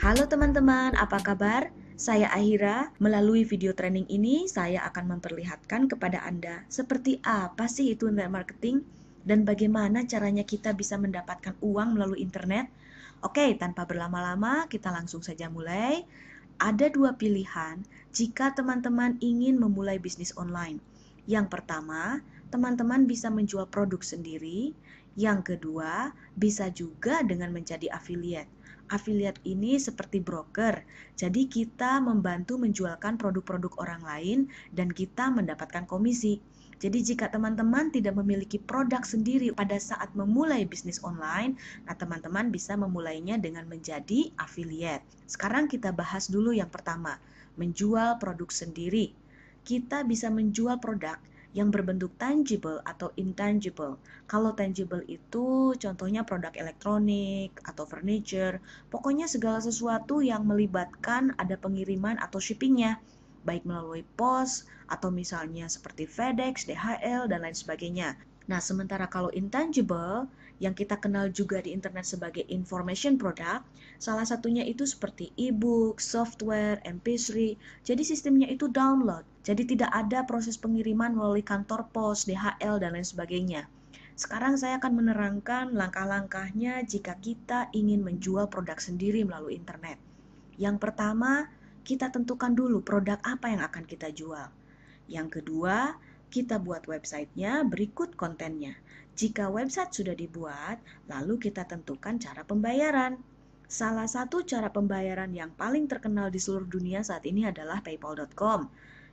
Halo teman-teman, apa kabar? Saya Ahira. Melalui video training ini, saya akan memperlihatkan kepada Anda seperti apa sih itu internet marketing dan bagaimana caranya kita bisa mendapatkan uang melalui internet. Oke, tanpa berlama-lama, kita langsung saja mulai. Ada dua pilihan jika teman-teman ingin memulai bisnis online. Yang pertama, teman-teman bisa menjual produk sendiri. Yang kedua, bisa juga dengan menjadi affiliate. Affiliate ini seperti broker, jadi kita membantu menjualkan produk-produk orang lain dan kita mendapatkan komisi. Jadi jika teman-teman tidak memiliki produk sendiri pada saat memulai bisnis online, nah teman-teman bisa memulainya dengan menjadi affiliate. Sekarang kita bahas dulu yang pertama, menjual produk sendiri. Kita bisa menjual produk yang berbentuk tangible atau intangible. Kalau tangible itu contohnya produk elektronik atau furniture, pokoknya segala sesuatu yang melibatkan ada pengiriman atau shippingnya, baik melalui pos atau misalnya seperti FedEx, DHL, dan lain sebagainya. Nah, sementara kalau intangible, yang kita kenal juga di internet sebagai information product, salah satunya itu seperti e-book, software, MP3, jadi sistemnya itu download, jadi tidak ada proses pengiriman melalui kantor pos, DHL, dan lain sebagainya. Sekarang saya akan menerangkan langkah-langkahnya jika kita ingin menjual produk sendiri melalui internet. Yang pertama, kita tentukan dulu produk apa yang akan kita jual. Yang kedua, kita buat websitenya, berikut kontennya. Jika website sudah dibuat, lalu kita tentukan cara pembayaran. Salah satu cara pembayaran yang paling terkenal di seluruh dunia saat ini adalah paypal.com.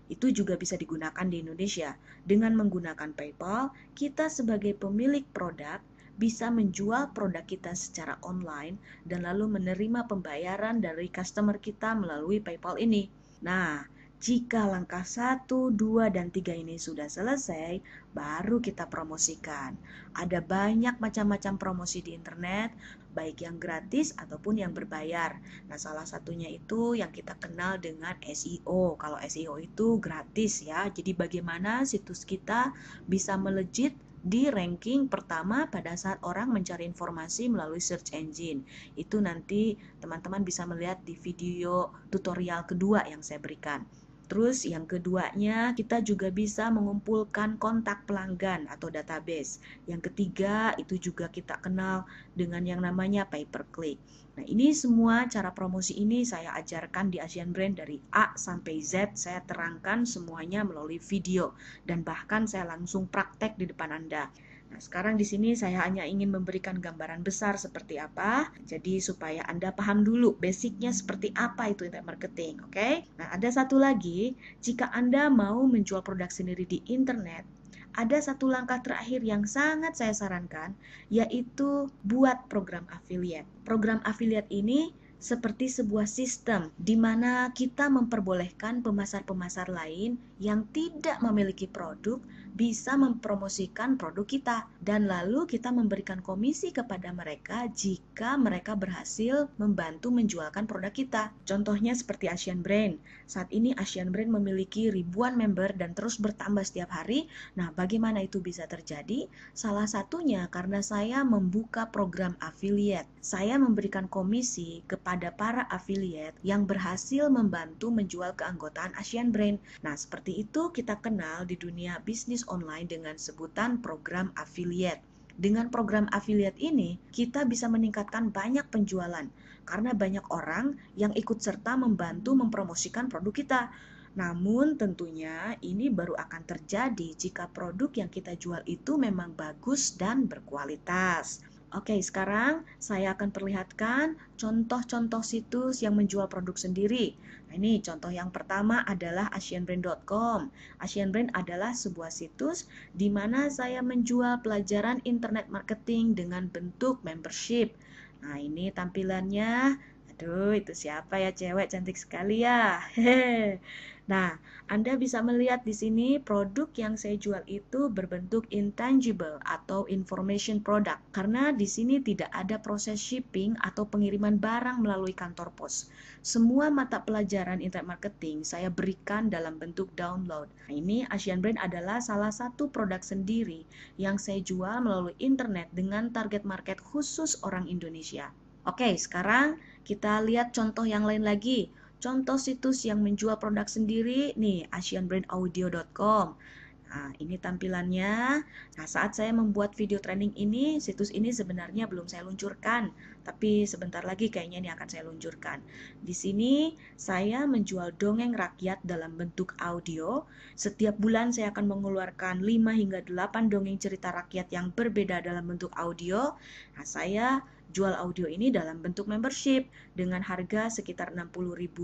Itu juga bisa digunakan di Indonesia. Dengan menggunakan PayPal, kita sebagai pemilik produk bisa menjual produk kita secara online dan lalu menerima pembayaran dari customer kita melalui PayPal ini. Nah, jika langkah 1, 2, dan 3 ini sudah selesai, baru kita promosikan. Ada banyak macam-macam promosi di internet, baik yang gratis ataupun yang berbayar. Nah, salah satunya itu yang kita kenal dengan SEO. Kalau SEO itu gratis ya, jadi bagaimana situs kita bisa melejit di ranking pertama pada saat orang mencari informasi melalui search engine. Itu nanti teman-teman bisa melihat di video tutorial kedua yang saya berikan. Terus yang keduanya, kita juga bisa mengumpulkan kontak pelanggan atau database. Yang ketiga, itu juga kita kenal dengan yang namanya pay per click. Nah, ini semua cara promosi ini saya ajarkan di Asian Brand dari A sampai Z. Saya terangkan semuanya melalui video dan bahkan saya langsung praktek di depan Anda. Nah, sekarang di sini saya hanya ingin memberikan gambaran besar seperti apa, jadi supaya Anda paham dulu basicnya seperti apa itu internet marketing, oke? Nah, ada satu lagi, jika Anda mau menjual produk sendiri di internet, ada satu langkah terakhir yang sangat saya sarankan, yaitu buat program affiliate. Program affiliate ini seperti sebuah sistem di mana kita memperbolehkan pemasar-pemasar lain yang tidak memiliki produk bisa mempromosikan produk kita dan lalu kita memberikan komisi kepada mereka jika mereka berhasil membantu menjualkan produk kita. Contohnya seperti Asian Brand. Saat ini Asian Brand memiliki ribuan member dan terus bertambah setiap hari. Nah, bagaimana itu bisa terjadi? Salah satunya karena saya membuka program affiliate. Saya memberikan komisi kepada para affiliate yang berhasil membantu menjual keanggotaan Asian Brand. Nah, seperti itu kita kenal di dunia bisnis online dengan sebutan program affiliate. Dengan program affiliate ini, kita bisa meningkatkan banyak penjualan karena banyak orang yang ikut serta membantu mempromosikan produk kita. Namun tentunya ini baru akan terjadi jika produk yang kita jual itu memang bagus dan berkualitas. Oke, sekarang saya akan perlihatkan contoh-contoh situs yang menjual produk sendiri. Nah, ini contoh yang pertama adalah asianbrand.com. Asian Brand adalah sebuah situs di mana saya menjual pelajaran internet marketing dengan bentuk membership. Nah, ini tampilannya. Aduh, itu siapa ya, cewek cantik sekali ya. Hehe. Nah, Anda bisa melihat di sini produk yang saya jual itu berbentuk intangible atau information product karena di sini tidak ada proses shipping atau pengiriman barang melalui kantor pos. Semua mata pelajaran internet marketing saya berikan dalam bentuk download. Nah, ini Asian Brand adalah salah satu produk sendiri yang saya jual melalui internet dengan target market khusus orang Indonesia. Oke, sekarang kita lihat contoh yang lain lagi. Contoh situs yang menjual produk sendiri, nih, asianbrandaudio.com. Nah, ini tampilannya. Nah, saat saya membuat video training ini, situs ini sebenarnya belum saya luncurkan, tapi sebentar lagi kayaknya ini akan saya luncurkan. Di sini saya menjual dongeng rakyat dalam bentuk audio. Setiap bulan saya akan mengeluarkan 5 hingga 8 dongeng cerita rakyat yang berbeda dalam bentuk audio. Nah, saya jual audio ini dalam bentuk membership dengan harga sekitar Rp60.000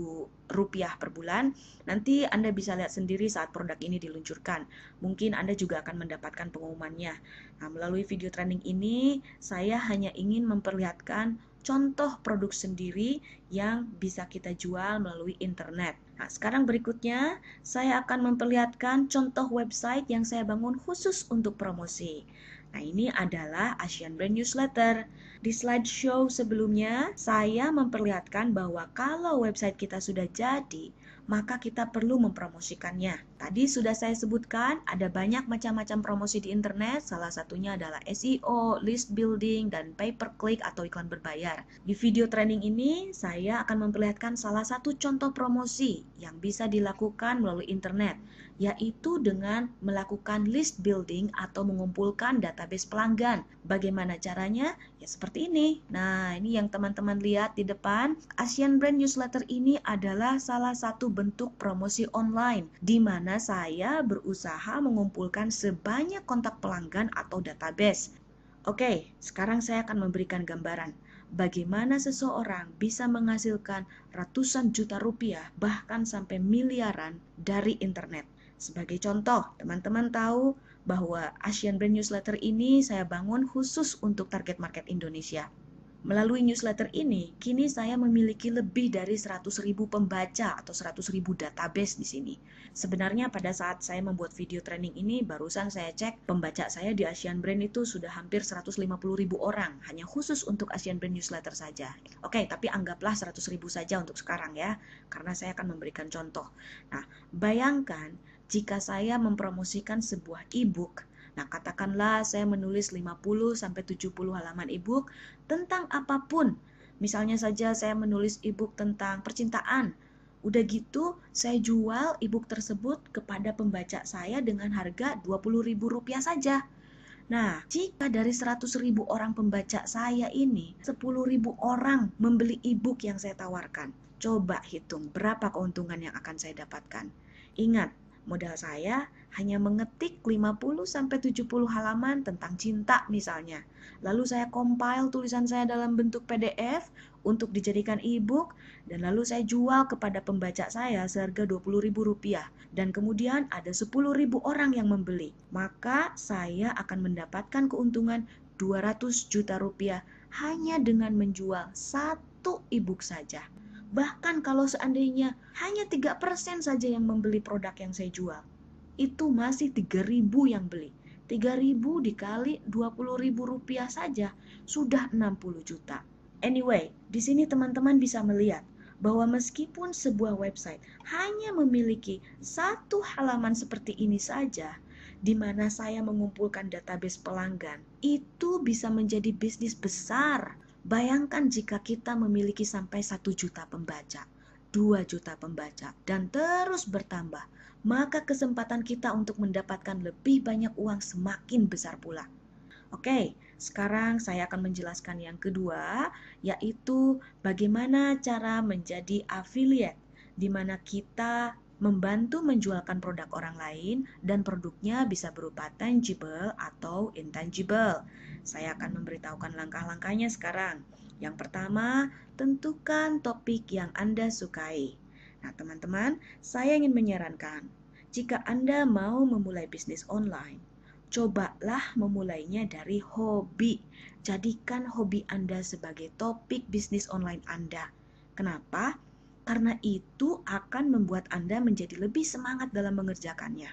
per bulan. Nanti Anda bisa lihat sendiri saat produk ini diluncurkan. Mungkin Anda juga akan mendapatkan pengumumannya. Nah, melalui video training ini, saya hanya ingin memperlihatkan contoh produk sendiri yang bisa kita jual melalui internet. Nah, sekarang berikutnya, saya akan memperlihatkan contoh website yang saya bangun khusus untuk promosi. Nah, ini adalah Asian Brand Newsletter. Di slideshow sebelumnya, saya memperlihatkan bahwa kalau website kita sudah jadi, maka kita perlu mempromosikannya. Tadi sudah saya sebutkan, ada banyak macam-macam promosi di internet, salah satunya adalah SEO, list building, dan pay-per-click atau iklan berbayar. Di video training ini, saya akan memperlihatkan salah satu contoh promosi yang bisa dilakukan melalui internet, yaitu dengan melakukan list building atau mengumpulkan database pelanggan. Bagaimana caranya? Ya seperti ini. Nah, ini yang teman-teman lihat di depan. Asian Brand Newsletter ini adalah salah satu bentuk promosi online, di mana saya berusaha mengumpulkan sebanyak kontak pelanggan atau database. Oke, sekarang saya akan memberikan gambaran bagaimana seseorang bisa menghasilkan ratusan juta rupiah, bahkan sampai miliaran dari internet. Sebagai contoh, teman-teman tahu bahwa Asian Brand Newsletter ini saya bangun khusus untuk target market Indonesia. Melalui newsletter ini, kini saya memiliki lebih dari 100.000 pembaca atau 100.000 database di sini. Sebenarnya pada saat saya membuat video training ini, barusan saya cek pembaca saya di Asian Brand itu sudah hampir 150.000 orang, hanya khusus untuk Asian Brand Newsletter saja. Oke, tapi anggaplah 100.000 saja untuk sekarang ya, karena saya akan memberikan contoh. Nah, bayangkan jika saya mempromosikan sebuah e-book. Nah, katakanlah saya menulis 50-70 halaman e-book tentang apapun. Misalnya saja saya menulis e-book tentang percintaan. Udah gitu, saya jual e-book tersebut kepada pembaca saya dengan harga Rp20.000 saja. Nah, jika dari 100.000 orang pembaca saya ini, 10.000 orang membeli e-book yang saya tawarkan. Coba hitung berapa keuntungan yang akan saya dapatkan. Ingat, modal saya hanya mengetik 50-70 halaman tentang cinta misalnya. Lalu saya compile tulisan saya dalam bentuk PDF untuk dijadikan e-book dan lalu saya jual kepada pembaca saya seharga Rp20.000 dan kemudian ada 10.000 orang yang membeli. Maka saya akan mendapatkan keuntungan Rp200 juta hanya dengan menjual satu e-book saja. Bahkan kalau seandainya hanya 3% saja yang membeli produk yang saya jual, itu masih 3.000 yang beli. 3.000 dikali Rp20.000 saja sudah 60 juta. Anyway, di sini teman-teman bisa melihat bahwa meskipun sebuah website hanya memiliki satu halaman seperti ini saja, di mana saya mengumpulkan database pelanggan, itu bisa menjadi bisnis besar. Bayangkan jika kita memiliki sampai 1 juta pembaca, 2 juta pembaca, dan terus bertambah, maka kesempatan kita untuk mendapatkan lebih banyak uang semakin besar pula. Oke, sekarang saya akan menjelaskan yang kedua, yaitu bagaimana cara menjadi affiliate, di mana kita membantu menjualkan produk orang lain dan produknya bisa berupa tangible atau intangible. Saya akan memberitahukan langkah-langkahnya sekarang. Yang pertama, tentukan topik yang Anda sukai. Nah, teman-teman, saya ingin menyarankan, jika Anda mau memulai bisnis online, cobalah memulainya dari hobi. Jadikan hobi Anda sebagai topik bisnis online Anda. Kenapa? Karena itu akan membuat Anda menjadi lebih semangat dalam mengerjakannya.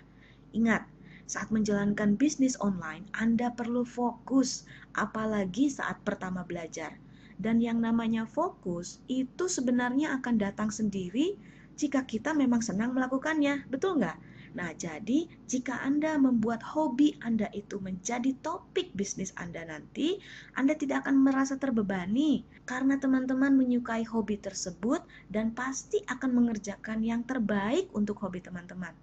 Ingat, saat menjalankan bisnis online, Anda perlu fokus, apalagi saat pertama belajar. Dan yang namanya fokus, itu sebenarnya akan datang sendiri jika kita memang senang melakukannya. Betul nggak? Nah, jadi jika Anda membuat hobi Anda itu menjadi topik bisnis Anda nanti, Anda tidak akan merasa terbebani karena teman-teman menyukai hobi tersebut dan pasti akan mengerjakan yang terbaik untuk hobi teman-teman.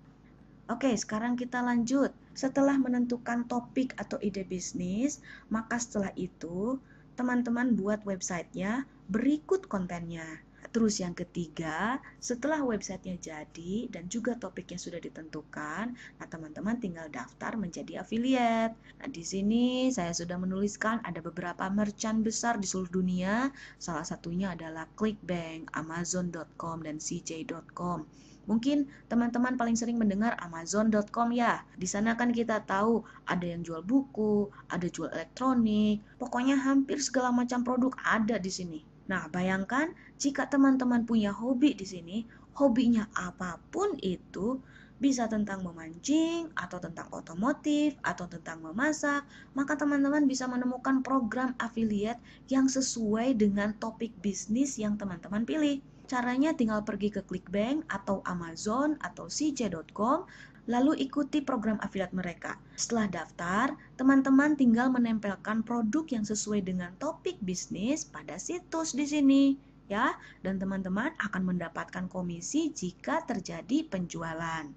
Oke, sekarang kita lanjut. Setelah menentukan topik atau ide bisnis, maka setelah itu teman-teman buat websitenya, berikut kontennya. Terus yang ketiga, setelah websitenya jadi dan juga topiknya sudah ditentukan, nah teman-teman tinggal daftar menjadi affiliate. Nah di sini saya sudah menuliskan ada beberapa merchant besar di seluruh dunia. Salah satunya adalah ClickBank, Amazon.com, dan CJ.com. Mungkin teman-teman paling sering mendengar Amazon.com ya. Di sana kan kita tahu ada yang jual buku, ada jual elektronik, pokoknya hampir segala macam produk ada di sini. Nah, bayangkan jika teman-teman punya hobi di sini, hobinya apapun itu, bisa tentang memancing, atau tentang otomotif, atau tentang memasak, maka teman-teman bisa menemukan program affiliate yang sesuai dengan topik bisnis yang teman-teman pilih. Caranya tinggal pergi ke ClickBank atau Amazon atau CJ.com, lalu ikuti program affiliate mereka. Setelah daftar, teman-teman tinggal menempelkan produk yang sesuai dengan topik bisnis pada situs di sini, ya. Dan teman-teman akan mendapatkan komisi jika terjadi penjualan.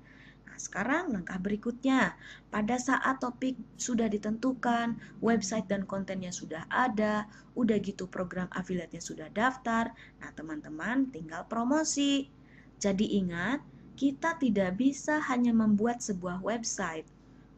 Nah, sekarang langkah berikutnya, pada saat topik sudah ditentukan, website dan kontennya sudah ada, udah gitu program affiliate-nya sudah daftar, nah teman-teman tinggal promosi. Jadi ingat, kita tidak bisa hanya membuat sebuah website,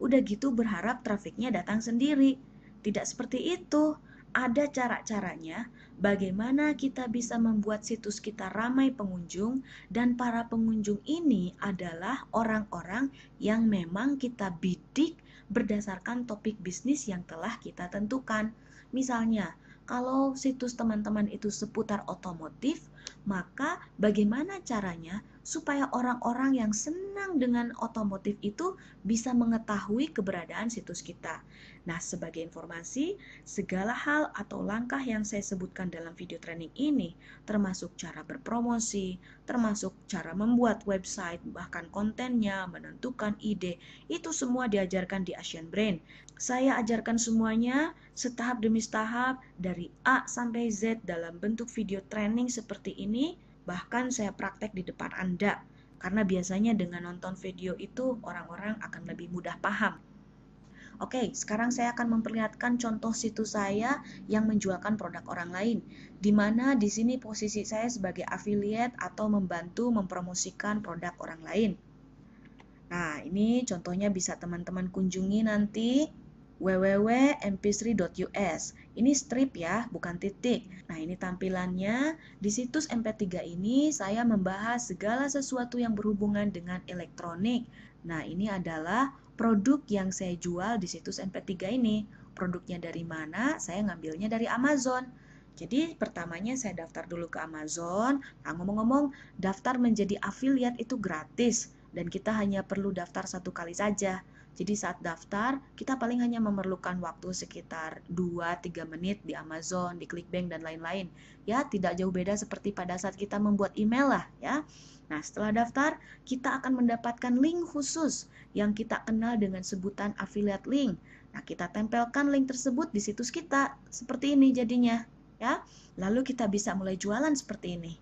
udah gitu berharap trafiknya datang sendiri. Tidak seperti itu. Ada cara-caranya bagaimana kita bisa membuat situs kita ramai pengunjung, dan para pengunjung ini adalah orang-orang yang memang kita bidik berdasarkan topik bisnis yang telah kita tentukan. Misalnya, kalau situs teman-teman itu seputar otomotif, maka bagaimana caranya supaya orang-orang yang senang dengan otomotif itu bisa mengetahui keberadaan situs kita. Nah, sebagai informasi, segala hal atau langkah yang saya sebutkan dalam video training ini, termasuk cara berpromosi, termasuk cara membuat website, bahkan kontennya, menentukan ide, itu semua diajarkan di Asian Brain. Saya ajarkan semuanya setahap demi setahap dari A sampai Z dalam bentuk video training seperti ini. Bahkan saya praktek di depan Anda, karena biasanya dengan nonton video itu orang-orang akan lebih mudah paham. Oke, sekarang saya akan memperlihatkan contoh situs saya yang menjualkan produk orang lain, di mana di sini posisi saya sebagai affiliate atau membantu mempromosikan produk orang lain. Nah, ini contohnya bisa teman-teman kunjungi nanti www.mp3.us. Ini strip ya, bukan titik. Nah, ini tampilannya. Di situs MP3 ini saya membahas segala sesuatu yang berhubungan dengan elektronik. Nah, ini adalah produk yang saya jual di situs MP3 ini. Produknya dari mana? Saya ngambilnya dari Amazon. Jadi pertamanya saya daftar dulu ke Amazon. Nah, ngomong-ngomong, daftar menjadi affiliate itu gratis dan kita hanya perlu daftar 1 kali saja. Jadi saat daftar, kita paling hanya memerlukan waktu sekitar 2-3 menit di Amazon, di ClickBank, dan lain-lain. Ya, tidak jauh beda seperti pada saat kita membuat email lah ya. Nah, setelah daftar, kita akan mendapatkan link khusus yang kita kenal dengan sebutan affiliate link. Nah, kita tempelkan link tersebut di situs kita. Seperti ini jadinya. Ya, lalu kita bisa mulai jualan seperti ini.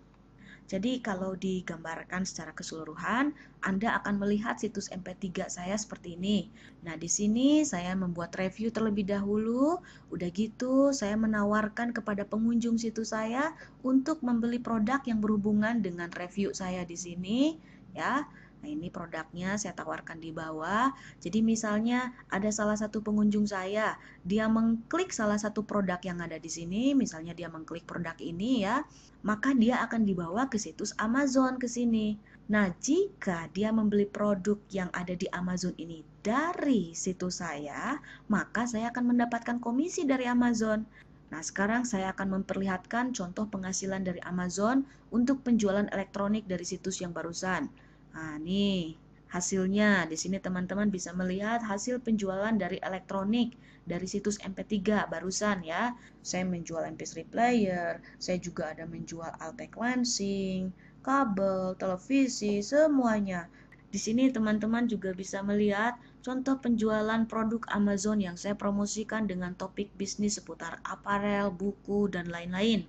Jadi kalau digambarkan secara keseluruhan, Anda akan melihat situs MP3 saya seperti ini. Nah, di sini saya membuat review terlebih dahulu. Udah gitu, saya menawarkan kepada pengunjung situs saya untuk membeli produk yang berhubungan dengan review saya di sini, ya. Nah, ini produknya saya tawarkan di bawah. Jadi misalnya ada salah satu pengunjung saya, dia mengklik salah satu produk yang ada di sini, misalnya dia mengklik produk ini ya, maka dia akan dibawa ke situs Amazon ke sini. Nah, jika dia membeli produk yang ada di Amazon ini dari situs saya, maka saya akan mendapatkan komisi dari Amazon. Nah, sekarang saya akan memperlihatkan contoh penghasilan dari Amazon untuk penjualan elektronik dari situs yang barusan. Nah, nih hasilnya. Di sini teman-teman bisa melihat hasil penjualan dari elektronik dari situs MP3 barusan ya. Saya menjual MP3 player, saya juga ada menjual Altec lancing, kabel, televisi, semuanya. Di sini teman-teman juga bisa melihat contoh penjualan produk Amazon yang saya promosikan dengan topik bisnis seputar aparel, buku, dan lain-lain.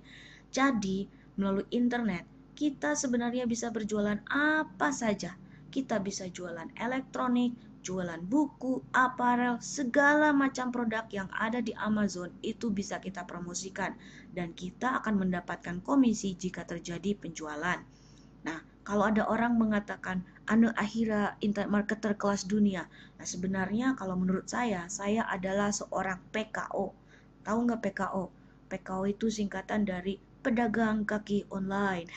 Jadi, melalui internet, kita sebenarnya bisa berjualan apa saja. Kita bisa jualan elektronik, jualan buku, aparel, segala macam produk yang ada di Amazon itu bisa kita promosikan. Dan kita akan mendapatkan komisi jika terjadi penjualan. Nah, kalau ada orang mengatakan, Anu Ahira internet marketer kelas dunia. Nah, sebenarnya kalau menurut saya adalah seorang PKO. Tahu nggak PKO? PKO itu singkatan dari pedagang kaki online.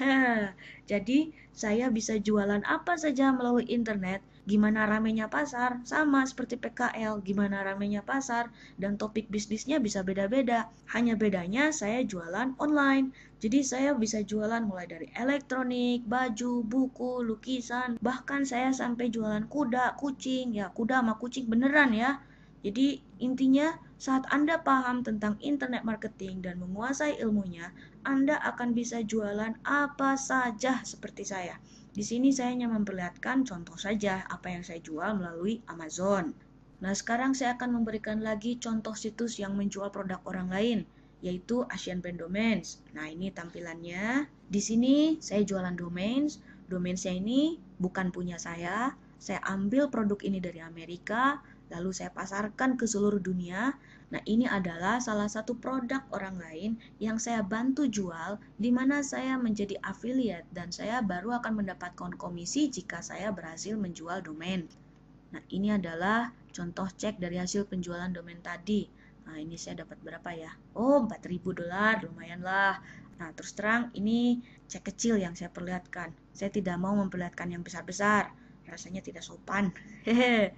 Jadi, saya bisa jualan apa saja melalui internet. Gimana ramenya pasar? Sama seperti PKL. Gimana ramenya pasar? Dan topik bisnisnya bisa beda-beda. Hanya bedanya saya jualan online. Jadi saya bisa jualan mulai dari elektronik, baju, buku, lukisan, bahkan saya sampai jualan kuda, kucing, ya kuda sama kucing beneran ya. Jadi intinya saat Anda paham tentang internet marketing dan menguasai ilmunya, Anda akan bisa jualan apa saja seperti saya. Di sini saya hanya memperlihatkan contoh saja apa yang saya jual melalui Amazon. Nah, sekarang saya akan memberikan lagi contoh situs yang menjual produk orang lain, yaitu Asian Brand Domains. Nah, ini tampilannya. Di sini saya jualan domains. Domainsnya ini bukan punya saya. Saya ambil produk ini dari Amerika, lalu saya pasarkan ke seluruh dunia. Nah, ini adalah salah satu produk orang lain yang saya bantu jual, di mana saya menjadi affiliate dan saya baru akan mendapatkan komisi jika saya berhasil menjual domain. Nah, ini adalah contoh cek dari hasil penjualan domain tadi. Nah, ini saya dapat berapa ya? Oh, $4.000, lumayan lah. Nah, terus terang ini cek kecil yang saya perlihatkan. Saya tidak mau memperlihatkan yang besar-besar. Rasanya tidak sopan. Hehe.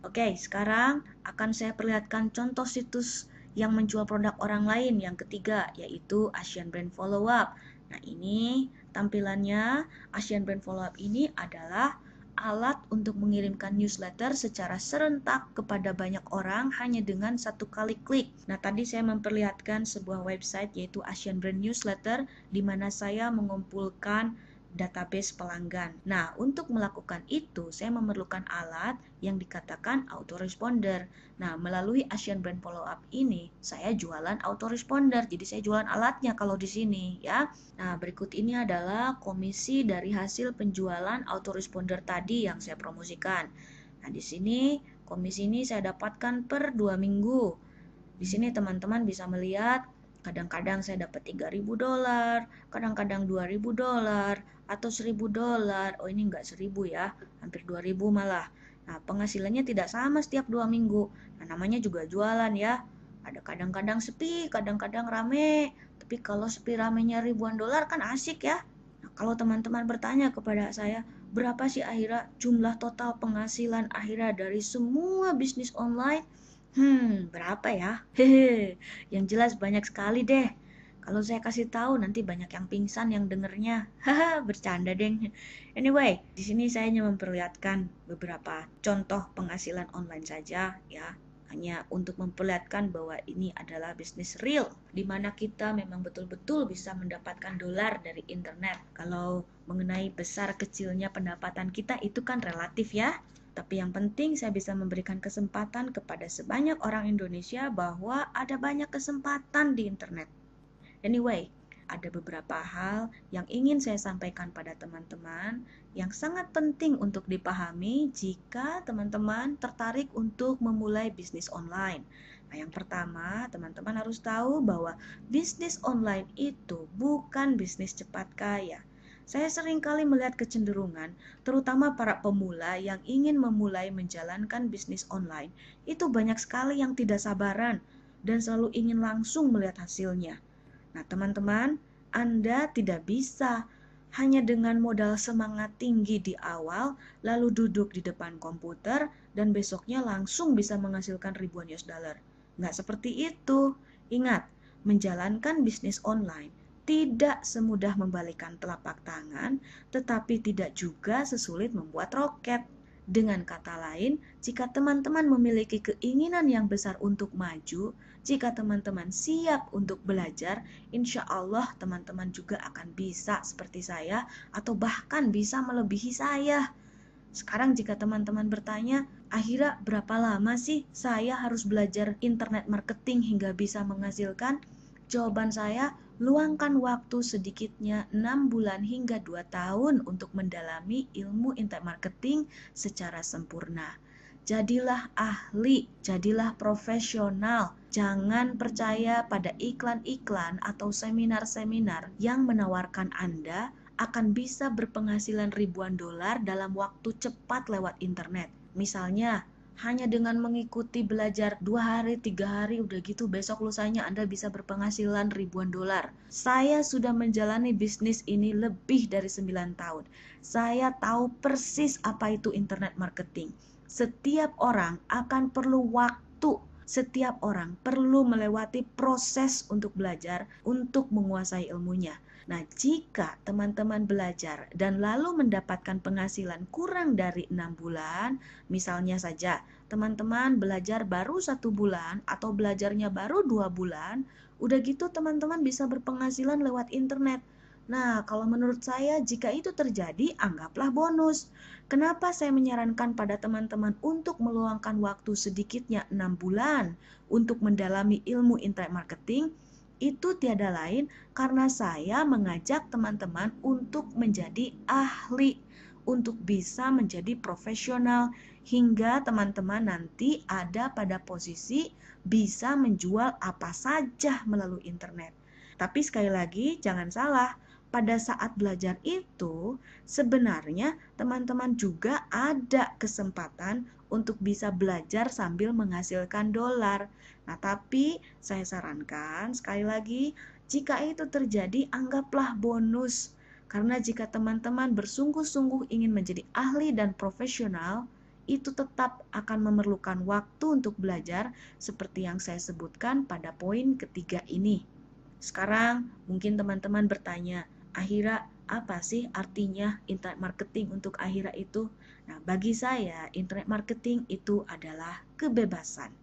Oke, sekarang akan saya perlihatkan contoh situs yang menjual produk orang lain yang ketiga, yaitu Asian Brand Follow Up. Nah, ini tampilannya. Asian Brand Follow Up ini adalah alat untuk mengirimkan newsletter secara serentak kepada banyak orang hanya dengan satu kali klik. Nah, tadi saya memperlihatkan sebuah website yaitu Asian Brand Newsletter di mana saya mengumpulkan database pelanggan. Nah, untuk melakukan itu, saya memerlukan alat yang dikatakan autoresponder. Nah, melalui Asian Brand Follow Up ini, saya jualan autoresponder. Jadi, saya jualan alatnya kalau di sini, ya. Nah, berikut ini adalah komisi dari hasil penjualan autoresponder tadi yang saya promosikan. Nah, di sini, komisi ini saya dapatkan per 2 minggu. Di sini, teman-teman bisa melihat kadang-kadang saya dapat $3.000, kadang-kadang $2.000, atau $1.000. Oh, ini enggak 1.000 ya, hampir 2.000 malah. Nah, penghasilannya tidak sama setiap 2 minggu. Nah, namanya juga jualan ya. Ada kadang-kadang sepi, kadang-kadang rame. Tapi kalau sepi ramenya ribuan dolar kan asik ya. Nah, kalau teman-teman bertanya kepada saya, berapa sih Ahira jumlah total penghasilan Ahira dari semua bisnis online? Berapa ya? Hehe, yang jelas banyak sekali deh. Kalau saya kasih tahu nanti banyak yang pingsan yang dengernya. Haha, bercanda deng. Anyway, di sini saya hanya memperlihatkan beberapa contoh penghasilan online saja ya. Hanya untuk memperlihatkan bahwa ini adalah bisnis real, di mana kita memang betul-betul bisa mendapatkan dolar dari internet. Kalau mengenai besar kecilnya pendapatan kita itu kan relatif ya. Tapi yang penting saya bisa memberikan kesempatan kepada sebanyak orang Indonesia bahwa ada banyak kesempatan di internet. Anyway, ada beberapa hal yang ingin saya sampaikan pada teman-teman yang sangat penting untuk dipahami jika teman-teman tertarik untuk memulai bisnis online. Nah, yang pertama, teman-teman harus tahu bahwa bisnis online itu bukan bisnis cepat kaya. Saya seringkali melihat kecenderungan, terutama para pemula yang ingin memulai menjalankan bisnis online, itu banyak sekali yang tidak sabaran dan selalu ingin langsung melihat hasilnya. Nah, teman-teman, Anda tidak bisa hanya dengan modal semangat tinggi di awal, lalu duduk di depan komputer, dan besoknya langsung bisa menghasilkan ribuan US dollar. Nggak seperti itu. Ingat, menjalankan bisnis online tidak semudah membalikan telapak tangan, tetapi tidak juga sesulit membuat roket. Dengan kata lain, jika teman-teman memiliki keinginan yang besar untuk maju, jika teman-teman siap untuk belajar, insya Allah teman-teman juga akan bisa seperti saya atau bahkan bisa melebihi saya. Sekarang jika teman-teman bertanya, Ahira, berapa lama sih saya harus belajar internet marketing hingga bisa menghasilkan? Jawaban saya, luangkan waktu sedikitnya 6 bulan hingga 2 tahun untuk mendalami ilmu internet marketing secara sempurna. Jadilah ahli, jadilah profesional. Jangan percaya pada iklan-iklan atau seminar-seminar yang menawarkan Anda akan bisa berpenghasilan ribuan dolar dalam waktu cepat lewat internet. Misalnya, hanya dengan mengikuti belajar 2 hari, 3 hari, udah gitu besok lusanya Anda bisa berpenghasilan ribuan dolar. Saya sudah menjalani bisnis ini lebih dari 9 tahun. Saya tahu persis apa itu internet marketing. Setiap orang akan perlu waktu. Setiap orang perlu melewati proses untuk belajar, untuk menguasai ilmunya. Nah, jika teman-teman belajar dan lalu mendapatkan penghasilan kurang dari 6 bulan, misalnya saja teman-teman belajar baru 1 bulan atau belajarnya baru 2 bulan, udah gitu teman-teman bisa berpenghasilan lewat internet. Nah, kalau menurut saya jika itu terjadi, anggaplah bonus. Kenapa saya menyarankan pada teman-teman untuk meluangkan waktu sedikitnya 6 bulan untuk mendalami ilmu internet marketing? Itu tiada lain karena saya mengajak teman-teman untuk menjadi ahli, untuk bisa menjadi profesional, hingga teman-teman nanti ada pada posisi bisa menjual apa saja melalui internet. Tapi sekali lagi, jangan salah, pada saat belajar itu sebenarnya teman-teman juga ada kesempatan untuk bisa belajar sambil menghasilkan dolar. Nah, tapi saya sarankan sekali lagi, jika itu terjadi, anggaplah bonus. Karena jika teman-teman bersungguh-sungguh ingin menjadi ahli dan profesional, itu tetap akan memerlukan waktu untuk belajar seperti yang saya sebutkan pada poin ketiga ini. Sekarang mungkin teman-teman bertanya, Ahira, apa sih artinya internet marketing untuk Ahira itu? Nah, bagi saya, internet marketing itu adalah kebebasan.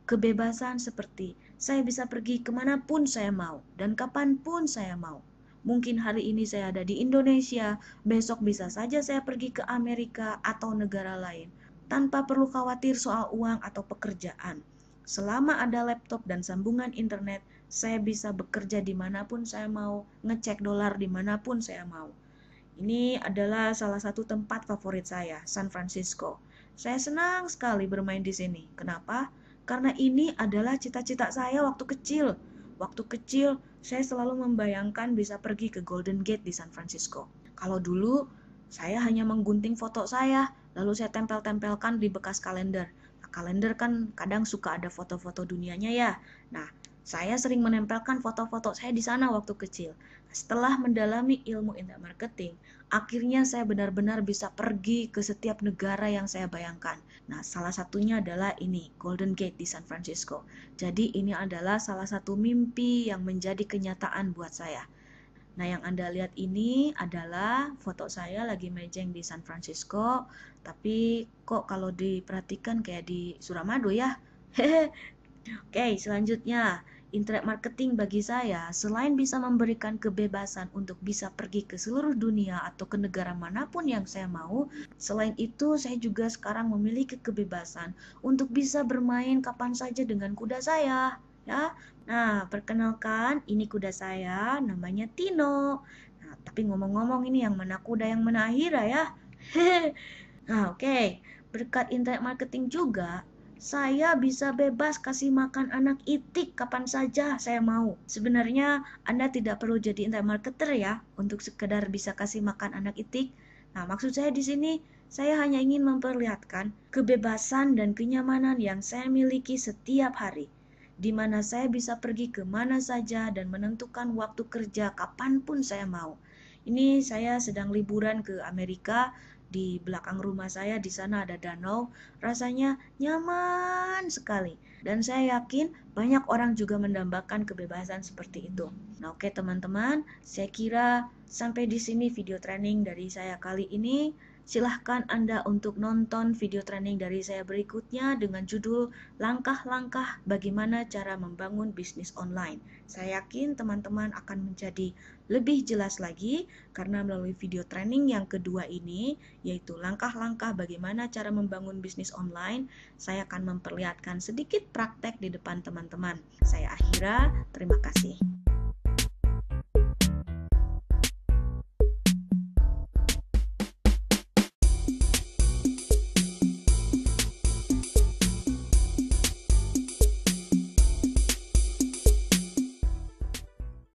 Kebebasan seperti saya bisa pergi kemanapun saya mau dan kapanpun saya mau. Mungkin hari ini saya ada di Indonesia, besok bisa saja saya pergi ke Amerika atau negara lain, tanpa perlu khawatir soal uang atau pekerjaan. Selama ada laptop dan sambungan internet, saya bisa bekerja dimanapun saya mau, ngecek dolar dimanapun saya mau. Ini adalah salah satu tempat favorit saya, San Francisco. Saya senang sekali bermain di sini. Kenapa? Karena ini adalah cita-cita saya waktu kecil. Waktu kecil, saya selalu membayangkan bisa pergi ke Golden Gate di San Francisco. Kalau dulu, saya hanya menggunting foto saya, lalu saya tempel-tempelkan di bekas kalender. Nah, kalender kan kadang suka ada foto-foto dunianya ya. Nah, saya sering menempelkan foto-foto saya di sana waktu kecil. Setelah mendalami ilmu internet marketing, akhirnya saya benar-benar bisa pergi ke setiap negara yang saya bayangkan. Nah, salah satunya adalah ini, Golden Gate di San Francisco. Jadi ini adalah salah satu mimpi yang menjadi kenyataan buat saya. Nah, yang Anda lihat ini adalah foto saya lagi mejeng di San Francisco, tapi kok kalau diperhatikan kayak di Suramadu ya. Hehe. Oke, selanjutnya, internet marketing bagi saya selain bisa memberikan kebebasan untuk bisa pergi ke seluruh dunia atau ke negara manapun yang saya mau, selain itu saya juga sekarang memiliki kebebasan untuk bisa bermain kapan saja dengan kuda saya, ya. Nah, perkenalkan, ini kuda saya, namanya Tino. Nah, tapi ngomong-ngomong ini yang mana kuda yang mana Ahira ya? Hehe. Nah, oke. Berkat internet marketing juga, saya bisa bebas kasih makan anak itik kapan saja saya mau. Sebenarnya Anda tidak perlu jadi internet marketer ya untuk sekedar bisa kasih makan anak itik. Nah, maksud saya di sini saya hanya ingin memperlihatkan kebebasan dan kenyamanan yang saya miliki setiap hari, di mana saya bisa pergi ke mana saja dan menentukan waktu kerja kapanpun saya mau. Ini saya sedang liburan ke Amerika. Di belakang rumah saya di sana ada danau, rasanya nyaman sekali. Dan saya yakin banyak orang juga mendambakan kebebasan seperti itu. Nah, oke teman-teman, saya kira sampai di sini video training dari saya kali ini. Silahkan Anda untuk nonton video training dari saya berikutnya dengan judul Langkah-langkah bagaimana cara membangun bisnis online. Saya yakin teman-teman akan menjadi lebih jelas lagi karena melalui video training yang kedua ini, yaitu langkah-langkah bagaimana cara membangun bisnis online, saya akan memperlihatkan sedikit praktek di depan teman-teman. Saya Ahira, terima kasih.